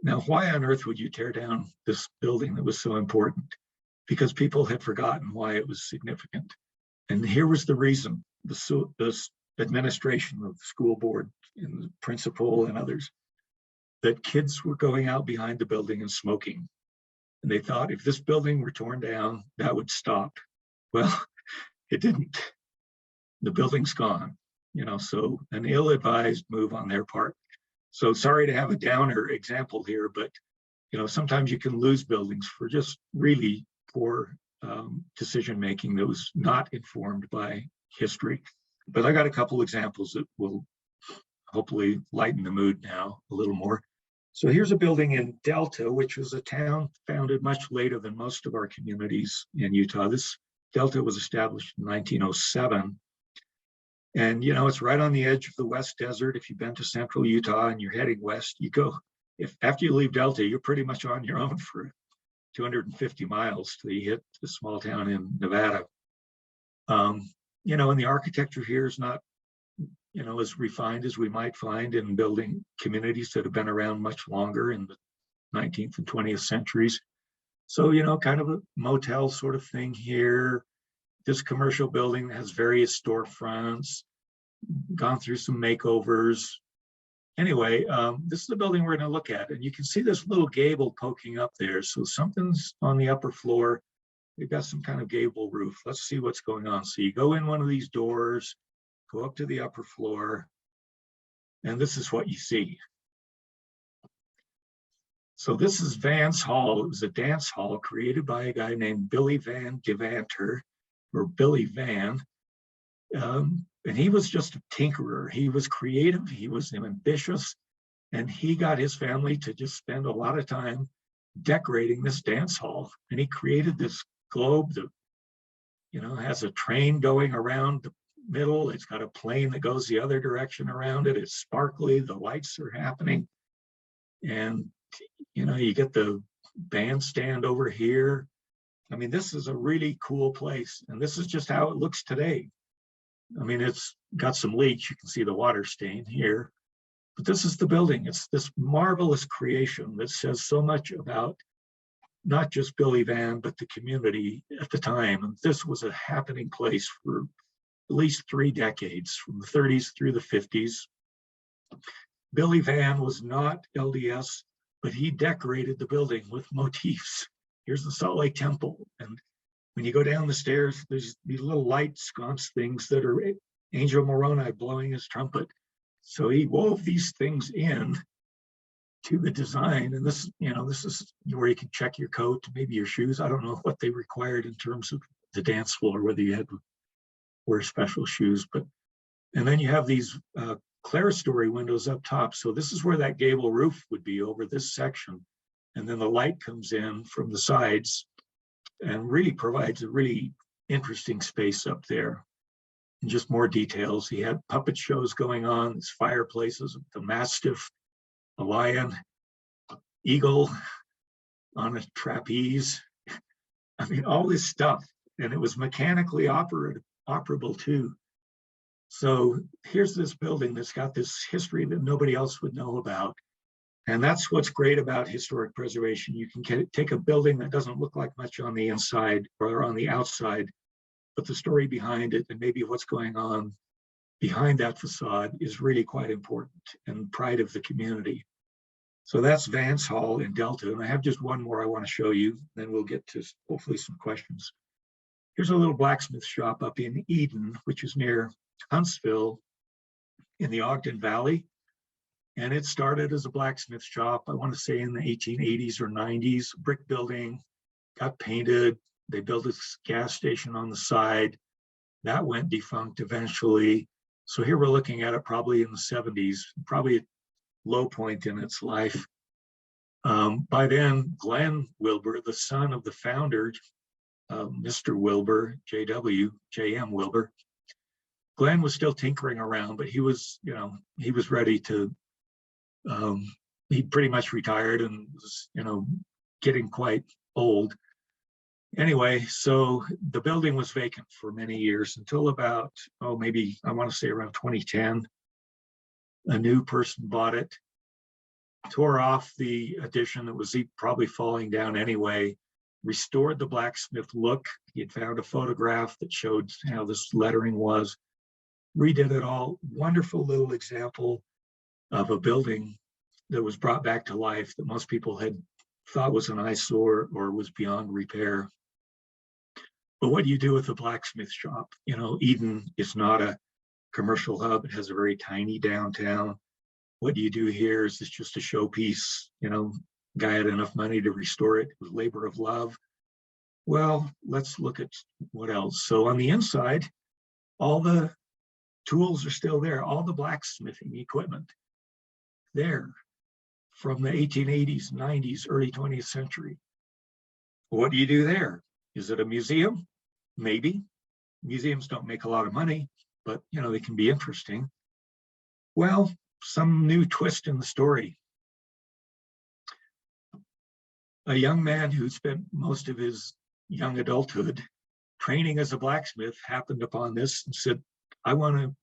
Now, why on earth would you tear down this building that was so important? Because people had forgotten why it was significant. And here was the reason: this administration of the school board and the principal and others, that kids were going out behind the building and smoking. And they thought, if this building were torn down, that would stop. Well, it didn't. The building's gone, so an ill-advised move on their part. So sorry to have a downer example here, but sometimes you can lose buildings for just really poor decision-making that was not informed by history. But I got a couple examples that will hopefully lighten the mood now a little more. So here's a building in Delta, which was a town founded much later than most of our communities in Utah. This Delta was established in 1907. And, it's right on the edge of the West Desert. If you've been to central Utah and you're heading west, after you leave Delta, you're pretty much on your own for 250 miles till you hit the small town in Nevada. And the architecture here is not, as refined as we might find in building communities that have been around much longer in the 19th and 20th centuries. So, kind of a motel sort of thing here. This commercial building has various storefronts, gone through some makeovers. Anyway, this is the building we're going to look at, and you can see this little gable poking up there. So something's on the upper floor. They've got some kind of gable roof. Let's see what's going on. So you go in one of these doors, go up to the upper floor, and this is what you see. So this is Van's Hall. It was a dance hall created by a guy named Billy Van Devanter, or Billy Van. And he was just a tinkerer. He was creative, he was ambitious, and he got his family to just spend a lot of time decorating this dance hall. And he created this globe that, has a train going around the middle. It's got a plane that goes the other direction around it. It's sparkly, the lights are happening. And, you get the bandstand over here. I mean, this is a really cool place. And this is just how it looks today. I mean, it's got some leaks. You can see the water stain here. But this is the building. It's this marvelous creation that says so much about not just Billy Van, but the community at the time. And this was a happening place for at least 3 decades, from the 30s through the 50s. Billy Van was not LDS, but he decorated the building with motifs. Here's the Salt Lake Temple. And when you go down the stairs, there's these little light sconce things that are Angel Moroni blowing his trumpet. So he wove these things in to the design. And this, this is where you can check your coat, maybe your shoes. I don't know what they required in terms of the dance floor, whether you had to wear special shoes, and then you have these clerestory windows up top. So this is where that gable roof would be over this section. And then the light comes in from the sides and really provides a really interesting space up there. And just more details. He had puppet shows going on, these fireplaces, the mastiff, a lion, eagle on a trapeze. I mean, all this stuff. And it was mechanically operable too. So here's this building that's got this history that nobody else would know about. And that's what's great about historic preservation. You can take a building that doesn't look like much on the inside or on the outside, but the story behind it and maybe what's going on behind that facade is really quite important and pride of the community. So that's Vance Hall in Delta. And I have just one more I want to show you, then we'll get to hopefully some questions. Here's a little blacksmith shop up in Eden, which is near Huntsville in the Ogden Valley. And it started as a blacksmith shop, I want to say in the 1880s or 90s, brick building, got painted. They built a gas station on the side. That went defunct eventually. So here we're looking at it probably in the 70s, probably a low point in its life. By then, Glenn Wilbur, the son of the founder, Mr. Wilbur, J.M. Wilbur, Glenn was still tinkering around, but he was ready to, he pretty much retired and was, getting quite old. Anyway, so the building was vacant for many years until about, maybe I want to say around 2010. A new person bought it, tore off the addition that was probably falling down anyway, restored the blacksmith look. He had found a photograph that showed how this lettering was, redid it all. Wonderful little example of a building that was brought back to life that most people had thought was an eyesore or was beyond repair. But what do you do with a blacksmith shop? Eden is not a commercial hub. It has a very tiny downtown. What do you do here? Is this just a showpiece? Guy had enough money to restore it. It was labor of love. Well, let's look at what else. So on the inside, all the tools are still there. All the blacksmithing equipment there from the 1880s, 90s, early 20th century. What do you do there? Is it a museum? Maybe. Museums don't make a lot of money, but they can be interesting. Well, some new twist in the story. A young man who spent most of his young adulthood training as a blacksmith happened upon this and said, I want to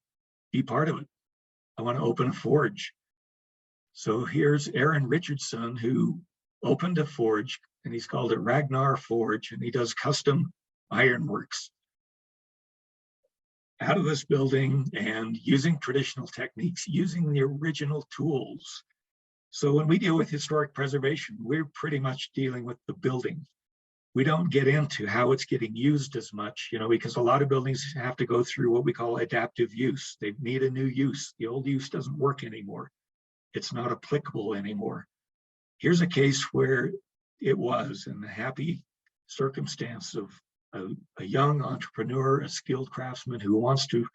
be part of it. I want to open a forge. So here's Aaron Richardson, who opened a forge, and he's called it Ragnar Forge, and he does custom ironworks out of this building and using traditional techniques, using the original tools. So when we deal with historic preservation, we're pretty much dealing with the building. We don't get into how it's getting used as much, because a lot of buildings have to go through what we call adaptive use. They need a new use. The old use doesn't work anymore. It's not applicable anymore. Here's a case where it was, in the happy circumstance of a young entrepreneur, a skilled craftsman who wants to,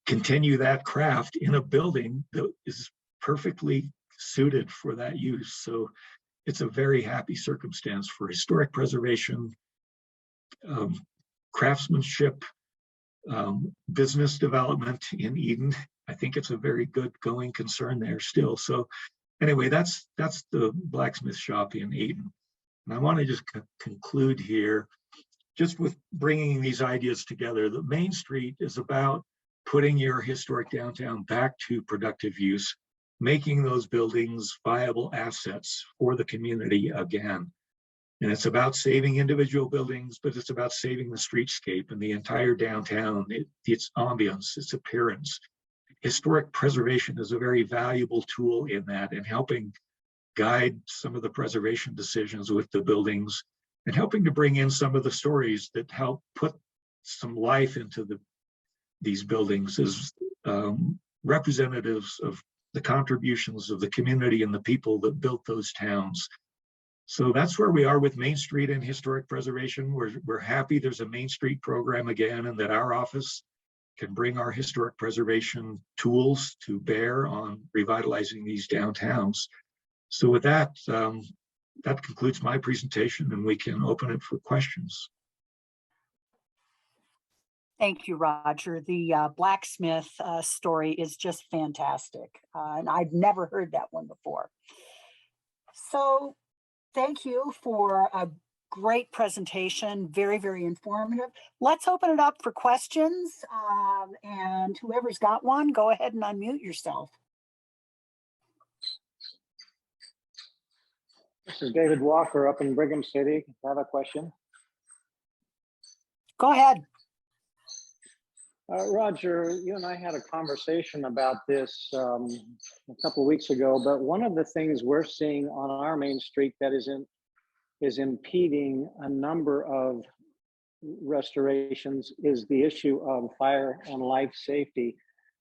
continue that craft in a building that is perfectly suited for that use. So it's a very happy circumstance for historic preservation, craftsmanship, business development in Eden. I think it's a very good going concern there still. So anyway, that's the blacksmith shop in Eden. And I want to just conclude here just with bringing these ideas together. The Main Street is about putting your historic downtown back to productive use, making those buildings viable assets for the community again. And it's about saving individual buildings, but it's about saving the streetscape and the entire downtown, its ambience, its appearance. Historic preservation is a very valuable tool in that, and helping guide some of the preservation decisions with the buildings, and helping to bring in some of the stories that help put some life into these buildings as representatives of the contributions of the community and the people that built those towns. So that's where we are with Main Street and historic preservation. We're happy there's a Main Street program again, and that our office can bring our historic preservation tools to bear on revitalizing these downtowns. So with that, that concludes my presentation, and we can open it for questions. Thank you, Roger. The blacksmith story is just fantastic. And I've never heard that one before. So thank you for a great presentation. Very, very informative. Let's open it up for questions. And whoever's got one, go ahead and unmute yourself. This is David Walker up in Brigham City. I have a question. Go ahead. Roger, you and I had a conversation about this a couple of weeks ago, but one of the things we're seeing on our main street that is impeding a number of restorations is the issue of fire and life safety.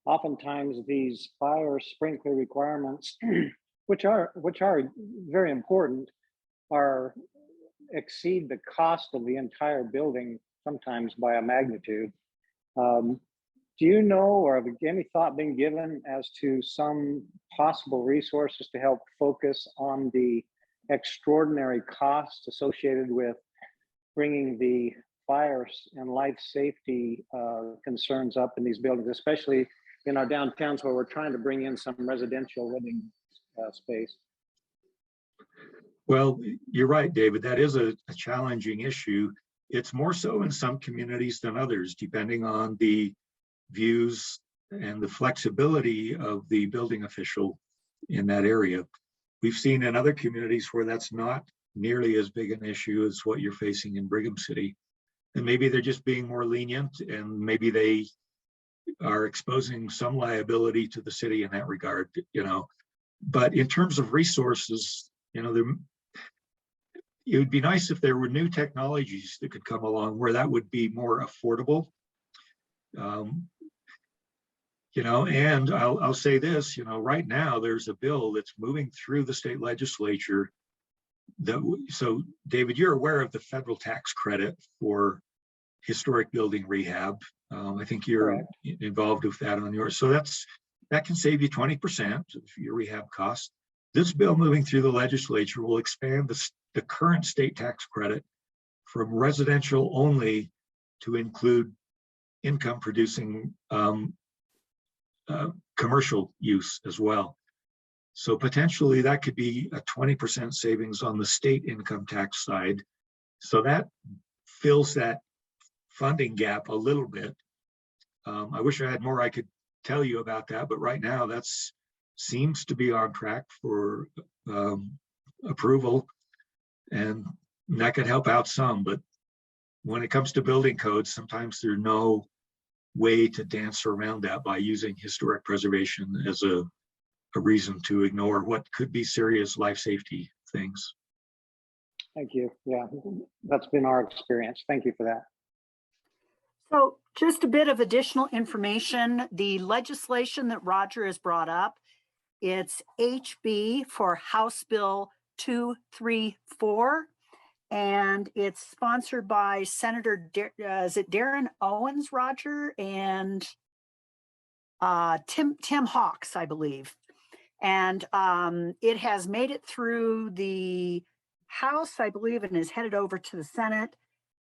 Oftentimes these fire sprinkler requirements, which are very important, exceed the cost of the entire building sometimes by a magnitude. Do you know, or have any thought been given as to some possible resources to help focus on the extraordinary costs associated with bringing the fire and life safety concerns up in these buildings, especially in our downtowns where we're trying to bring in some residential living space? Well, you're right, David. That is a challenging issue. It's more so in some communities than others, depending on the views and the flexibility of the building official in that area. We've seen in other communities where that's not nearly as big an issue as what you're facing in Brigham City. And maybe they're just being more lenient, and maybe they are exposing some liability to the city in that regard, you know. But in terms of resources, you know, it would be nice if there were new technologies that could come along where that would be more affordable. You know, and I'll say this, you know, right now there's a bill that's moving through the state legislature so David, you're aware of the federal tax credit for historic building rehab. I think you're Correct. Involved with that on yours. So that can save you 20% of your rehab costs. This bill moving through the legislature will expand the current state tax credit from residential only to include income producing commercial use as well. So potentially that could be a 20% savings on the state income tax side. So that fills that funding gap a little bit. I wish I had more I could tell you about that, but right now that's seems to be on track for approval, and that could help out some. But when it comes to building codes, sometimes there's no way to dance around that by using historic preservation as a reason to ignore what could be serious life safety things. Thank you. Yeah, that's been our experience. Thank you for that. So just a bit of additional information. The legislation that Roger has brought up, it's HB for House Bill 234, and it's sponsored by Senator, is it Darren Owens, Roger, and Tim Hawks, I believe. And it has made it through the House, I believe, and is headed over to the Senate.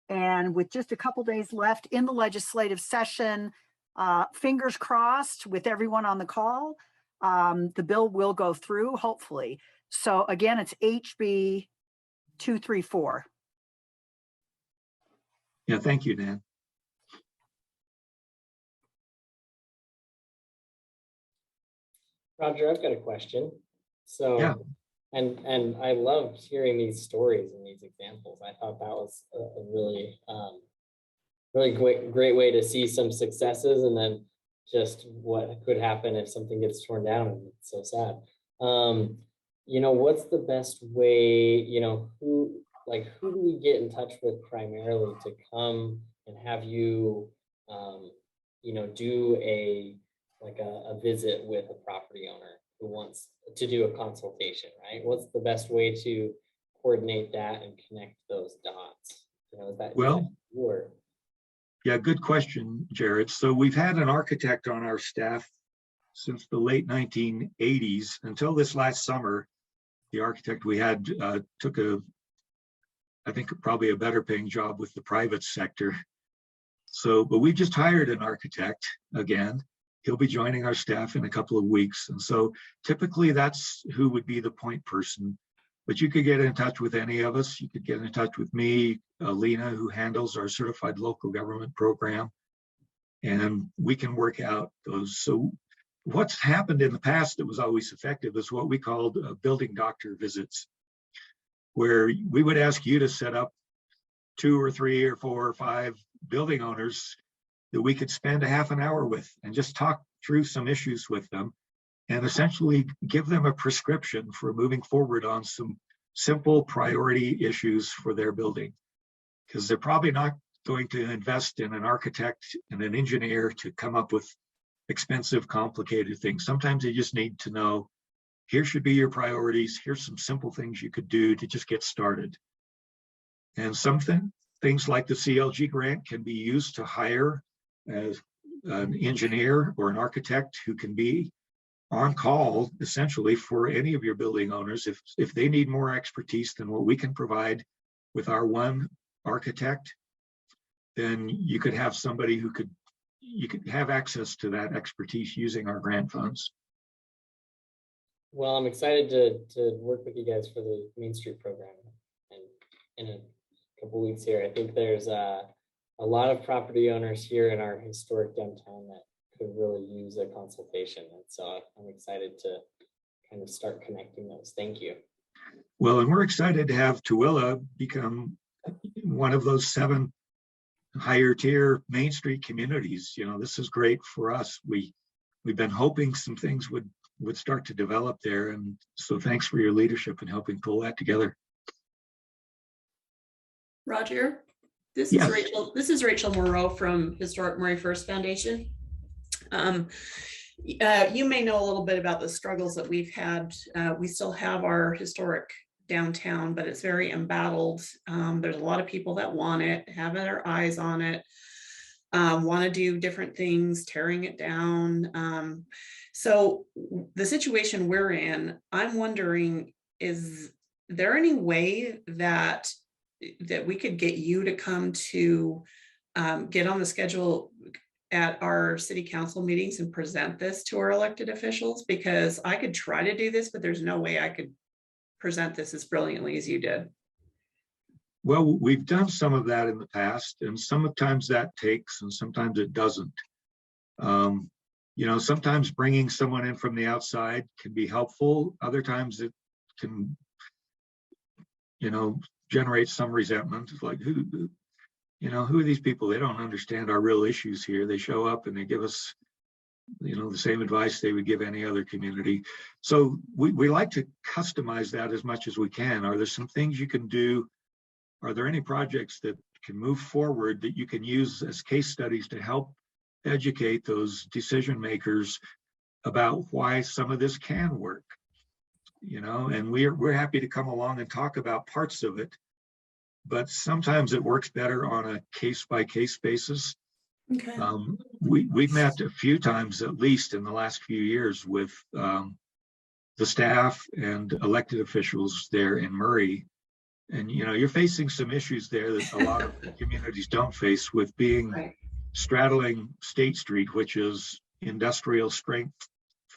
And with just a couple days left in the legislative session, fingers crossed with everyone on the call, the bill will go through, hopefully. So again, it's HB 234. Yeah, thank you, Dan. Roger, I've got a question. So, yeah. and I loved hearing these stories and these examples. I thought that was a really great way to see some successes, and then just what could happen if something gets torn down, and it's so sad. You know, what's the best way, you know, who do we get in touch with primarily to come and have you do a visit with a property owner who wants to do a consultation, right? What's the best way to coordinate that and connect those dots? Is that Well, or yeah, good question, Jared. So we've had an architect on our staff since the late 1980s. Until this last summer, the architect we had took I think probably a better paying job with the private sector. So, but we just hired an architect again. He'll be joining our staff in a couple of weeks. And so typically that's who would be the point person. But you could get in touch with any of us. You could get in touch with me, Lena, who handles our certified local government program, and we can work out those. So what's happened in the past that was always effective is what we called building doctor visits, where we would ask you to set up 2 or 3 or 4 or 5 building owners that we could spend a half an hour with and just talk through some issues with them and essentially give them a prescription for moving forward on some simple priority issues for their building. Because they're probably not going to invest in an architect and an engineer to come up with expensive, complicated things. Sometimes they just need to know, here should be your priorities. Here's some simple things you could do to just get started. And things like the CLG grant can be used to hire as an engineer or an architect who can be on call essentially for any of your building owners. If they need more expertise than what we can provide with our one architect, then you could have somebody you could have access to that expertise using our grant funds. Well, I'm excited to work with you guys for the Main Street program and in a couple weeks here. I think there's a lot of property owners here in our historic downtown that could really use a consultation. And so I'm excited to kind of start connecting those. Thank you. Well, and we're excited to have Tooele become one of those 7 higher tier Main Street communities. This is great for us. We've been hoping some things would start to develop there. And so thanks for your leadership in helping pull that together. Roger, this Yes. is Rachel. This is Rachel Moreau from Historic Murray First Foundation. You may know a little bit about the struggles that we've had. We still have our historic downtown, but it's very embattled. There's a lot of people that want it, have their eyes on it, want to do different things, tearing it down. So the situation we're in, I'm wondering, is there any way that we could get you to come to get on the schedule at our city council meetings and present this to our elected officials? Because I could try to do this, but there's no way I could present this as brilliantly as you did. Well, we've done some of that in the past, and sometimes that takes and sometimes it doesn't. Sometimes bringing someone in from the outside can be helpful. Other times it can, generate some resentment. It's like, who are these people? They don't understand our real issues here. They show up and they give us, the same advice they would give any other community. So we like to customize that as much as we can. Are there some things you can do? Are there any projects that can move forward that you can use as case studies to help educate those decision makers about why some of this can work? And we're happy to come along and talk about parts of it, but sometimes it works better on a case-by-case basis. Okay. We've met a few times, at least in the last few years, with the staff and elected officials there in Murray. And you're facing some issues there that a lot of communities don't face, with being straddling State Street, which is industrial strength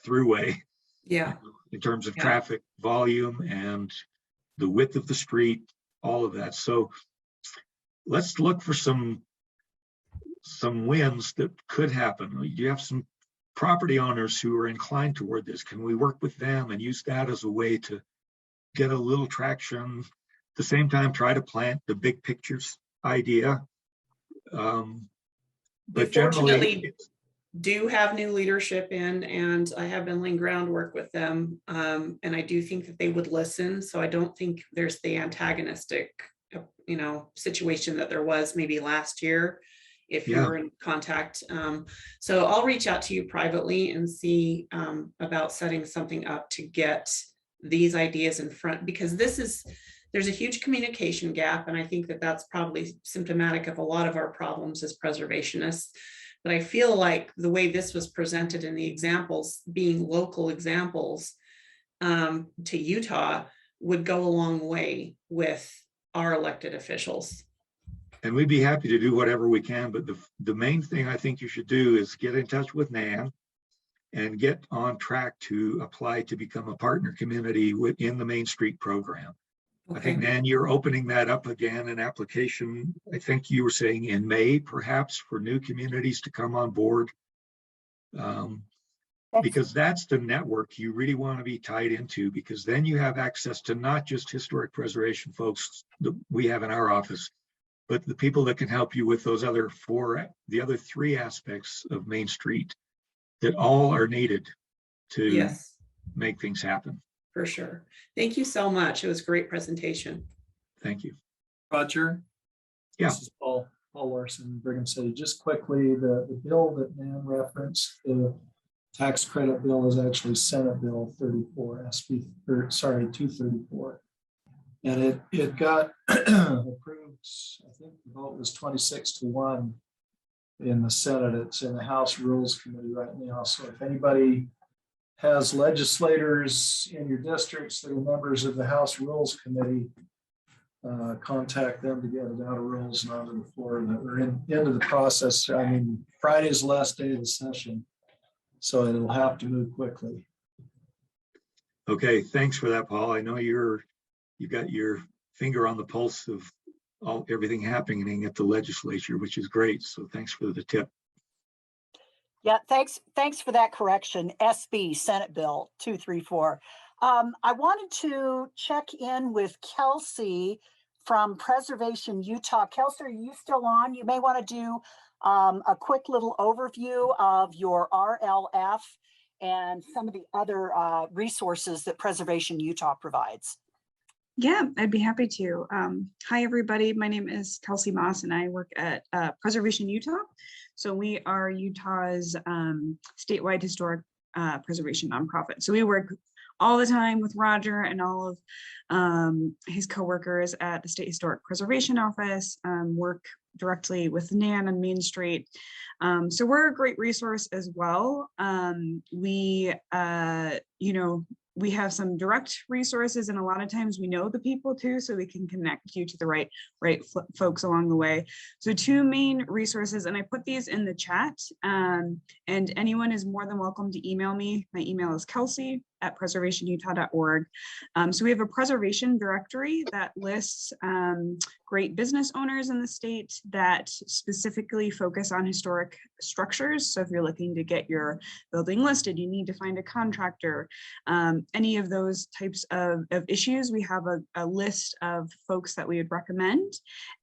throughway. Yeah. In terms of traffic volume and the width of the street, all of that. So let's look for some wins that could happen. You have some property owners who are inclined toward this. Can we work with them and use that as a way to get a little traction? At the same time, try to plant the big pictures idea. But generally, do have new leadership in, and I have been laying groundwork with them. And I do think that they would listen. So I don't think there's the antagonistic, situation that there was maybe last year if Yeah. you're in contact. So I'll reach out to you privately and see about setting something up to get these ideas in front, because there's a huge communication gap. And I think that that's probably symptomatic of a lot of our problems as preservationists. But I feel like the way this was presented in the examples, being local examples to Utah, would go a long way with our elected officials. And we'd be happy to do whatever we can, but the main thing I think you should do is get in touch with Nan and get on track to apply to become a partner community within the Main Street program. I think, Nan, you're opening that up again, an application, I think you were saying in May, perhaps, for new communities to come on board. Because that's the network you really want to be tied into, because then you have access to not just historic preservation folks that we have in our office, but the people that can help you with those other the other three aspects of Main Street that all are needed to make things happen. For sure. Thank you so much. It was a great presentation. Thank you. Roger. Yeah. This is Paul Larson, Brigham City. Just quickly, the bill that Nan referenced, the tax credit bill, is actually Senate Bill 34, 234. And it got approved, I think the vote was 26-1 in the Senate. It's in the House Rules Committee right now. So if anybody has legislators in your districts that are members of the House Rules Committee, contact them to get it out of rules and onto the floor. That we're into the process. I mean, Friday's the last day of the session, so it'll have to move quickly. Okay, thanks for that, Paul. I know you've got your finger on the pulse of everything happening at the legislature, which is great. So thanks for the tip. Yeah, thanks for that correction. SB, Senate Bill 234. I wanted to check in with Kelsey from Preservation Utah. Kelsey, are you still on? You may want to do a quick little overview of your RLF and some of the other resources that Preservation Utah provides. Yeah, I'd be happy to. Hi, everybody. My name is Kelsey Moss, and I work at Preservation Utah. So we are Utah's statewide historic preservation nonprofit. So we work all the time with Roger and all of his coworkers at the State Historic Preservation Office, work directly with Nan on Main Street. So we're a great resource as well. We have some direct resources, and a lot of times we know the people too, so we can connect you to the right folks along the way. So two main resources, and I put these in the chat, and anyone is more than welcome to email me. My email is kelsey@preservationutah.org. So we have a preservation directory that lists great business owners in the state that specifically focus on historic structures. So if you're looking to get your building listed, you need to find a contractor. Any of those types of issues, we have a list of folks that we would recommend.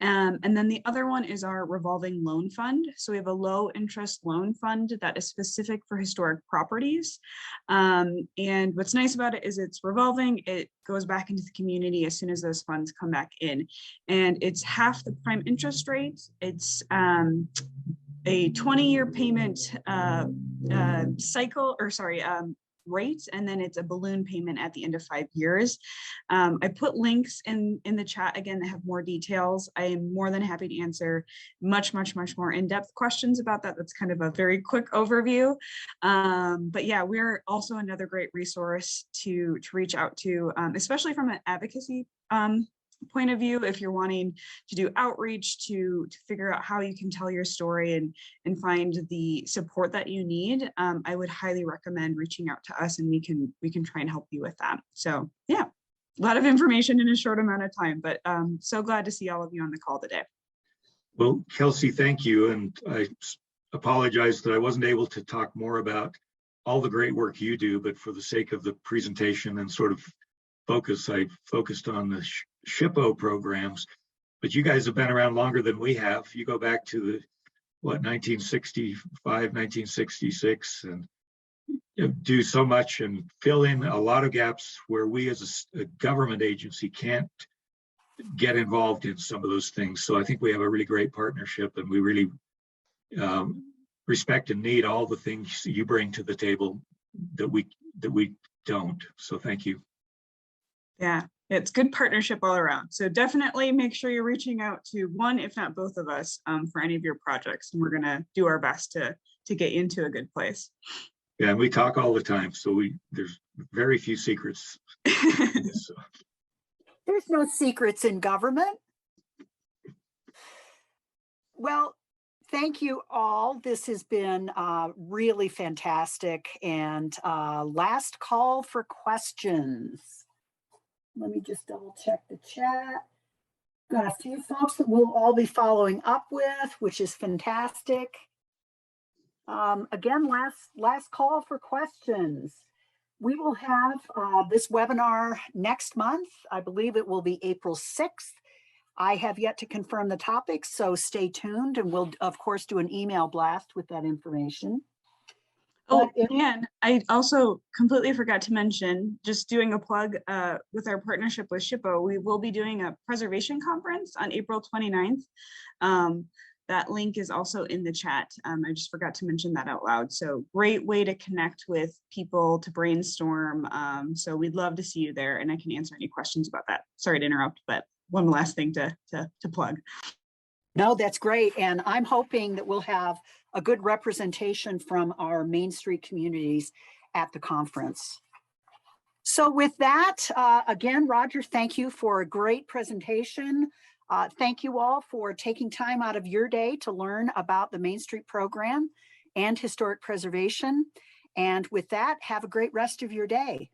And then the other one is our revolving loan fund. So we have a low interest loan fund that is specific for historic properties. And what's nice about it is it's revolving. It goes back into the community as soon as those funds come back in. And it's half the prime interest rate. It's a 20-year payment rate, and then it's a balloon payment at the end of 5 years. I put links in the chat again that have more details. I am more than happy to answer much more in-depth questions about that. That's kind of a very quick overview. But yeah, we're also another great resource to reach out to, especially from an advocacy point of view, if you're wanting to do outreach to figure out how you can tell your story and find the support that you need. I would highly recommend reaching out to us, and we can try and help you with that. So yeah, a lot of information in a short amount of time, but so glad to see all of you on the call today. Well, Kelsey, thank you. And I apologize that I wasn't able to talk more about all the great work you do, but for the sake of the presentation and sort of focus, I focused on the SHPO programs, but you guys have been around longer than we have. You go back to the 1965, 1966, and do so much and fill in a lot of gaps where we as a government agency can't get involved in some of those things. So I think we have a really great partnership, and we really respect and need all the things you bring to the table that we don't. So thank you. Yeah, it's good partnership all around. So definitely make sure you're reaching out to one, if not both of us, for any of your projects. And we're gonna do our best to get you into a good place. Yeah, and we talk all the time, so there's very few secrets. So. There's no secrets in government. Well, thank you all. This has been really fantastic. And last call for questions. Let me just double check the chat. Got a few folks that we'll all be following up with, which is fantastic. Again, last call for questions. We will have this webinar next month. I believe it will be April 6th. I have yet to confirm the topics, so stay tuned, and we'll of course do an email blast with that information. Oh, and I also completely forgot to mention, just doing a plug with our partnership with SHPO, we will be doing a preservation conference on April 29th. That link is also in the chat. I just forgot to mention that out loud. So great way to connect with people, to brainstorm. So we'd love to see you there, and I can answer any questions about that. Sorry to interrupt, but one last thing to plug. No, that's great. And I'm hoping that we'll have a good representation from our Main Street communities at the conference. So with that, again, Roger, thank you for a great presentation. Thank you all for taking time out of your day to learn about the Main Street program and historic preservation. And with that, have a great rest of your day.